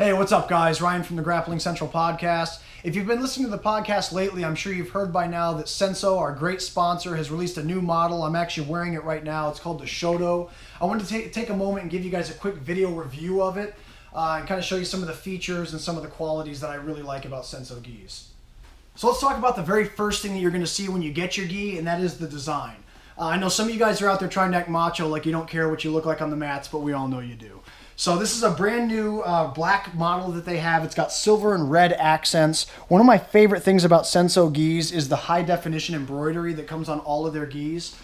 Hey, what's up, guys? Ryan from the Grappling Central podcast. If you've been listening to the podcast lately, I'm sure you've heard by now that Senso, our great sponsor, has released a new model. I'm actually wearing it right now. It's called the Shoto. I wanted to take a moment and give you guys a quick video review of it and kind of show you some of the features and some of the qualities that I really like about Senso gis. So let's talk about the very first thing that you're going to see when you get your gi, and that is the design. I know some of you guys are out there trying to act macho, like you don't care what you look like on the mats, but we all know you do. So this is a brand new black model that they have. It's got silver and red accents. One of my favorite things about Senso gis is the high definition embroidery that comes on all of their gis.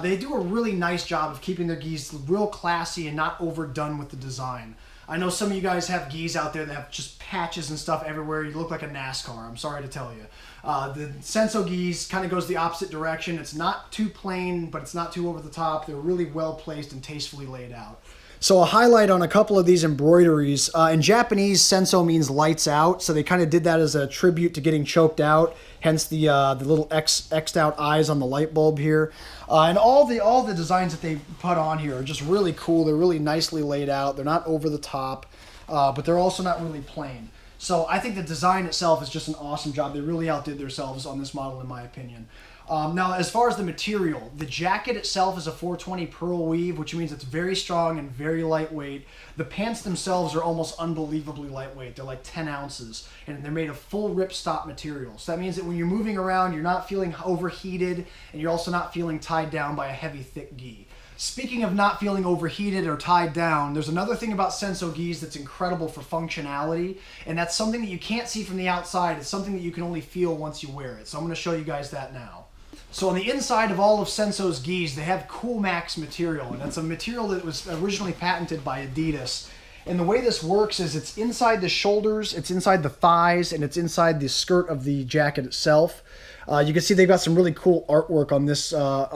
They do a really nice job of keeping their gis real classy and not overdone with the design. I know some of you guys have gis out there that have just patches and stuff everywhere. You look like a NASCAR, I'm sorry to tell you. The Senso gis kind of goes the opposite direction. It's not too plain, but it's not too over the top. They're really well placed and tastefully laid out. So a highlight on a couple of these embroideries. In Japanese, Senso means lights out, so they kind of did that as a tribute to getting choked out, hence the little X'd out eyes on the light bulb here. And all the designs that they put on here are just really cool. They're really nicely laid out. They're not over the top, but they're also not really plain. So I think the design itself is just an awesome job. They really outdid themselves on this model, in my opinion. Now, as far as the material, the jacket itself is a 420 pearl weave, which means it's very strong and very lightweight. The pants themselves are almost unbelievably lightweight. They're like 10 ounces, and they're made of full ripstop material. So that means that when you're moving around, you're not feeling overheated, and you're also not feeling tied down by a heavy, thick gi. Speaking of not feeling overheated or tied down, there's another thing about Senso gis that's incredible for functionality, and that's something that you can't see from the outside. It's something that you can only feel once you wear it. So I'm going to show you guys that now. So on the inside of all of Senso's gis, they have Coolmax material, and that's a material that was originally patented by Adidas. And the way this works is it's inside the shoulders, it's inside the thighs, and it's inside the skirt of the jacket itself. You can see they've got some really cool artwork on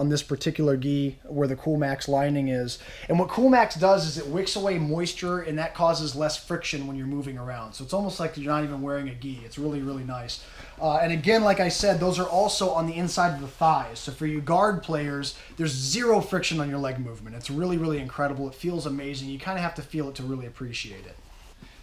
this particular gi where the Coolmax lining is. And what Coolmax does is it wicks away moisture, and that causes less friction when you're moving around. So it's almost like you're not even wearing a gi. It's really, really nice. And again, like I said, those are also on the inside of the thighs. So for you guard players, there's zero friction on your leg movement. It's really, really incredible. It feels amazing. You kind of have to feel it to really appreciate it.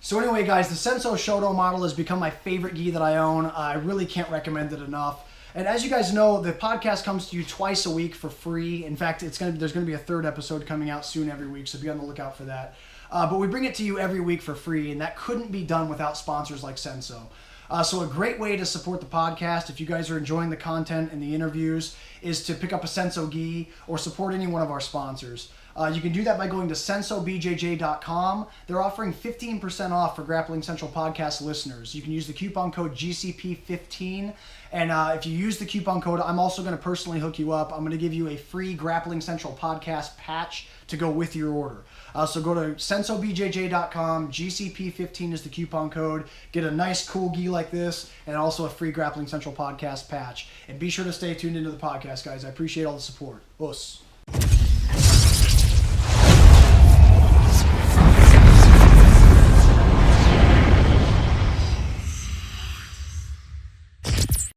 So anyway, guys, the Senso Shoto model has become my favorite gi that I own. I really can't recommend it enough. And as you guys know, the podcast comes to you twice a week for free. In fact, there's going to be a third episode coming out soon every week, so be on the lookout for that. But we bring it to you every week for free, and that couldn't be done without sponsors like Senso. So a great way to support the podcast, if you guys are enjoying the content and the interviews, is to pick up a Senso gi or support any one of our sponsors. You can do that by going to sensobjj.com. They're offering 15% off for Grappling Central podcast listeners. You can use the coupon code GCP15, and if you use the coupon code, I'm also going to personally hook you up. I'm going to give you a free Grappling Central podcast patch to go with your order. So go to sensobjj.com, GCP15 is the coupon code. Get a nice cool gi like this, and also a free Grappling Central podcast patch. And be sure to stay tuned into the podcast, guys. I appreciate all the support. Us.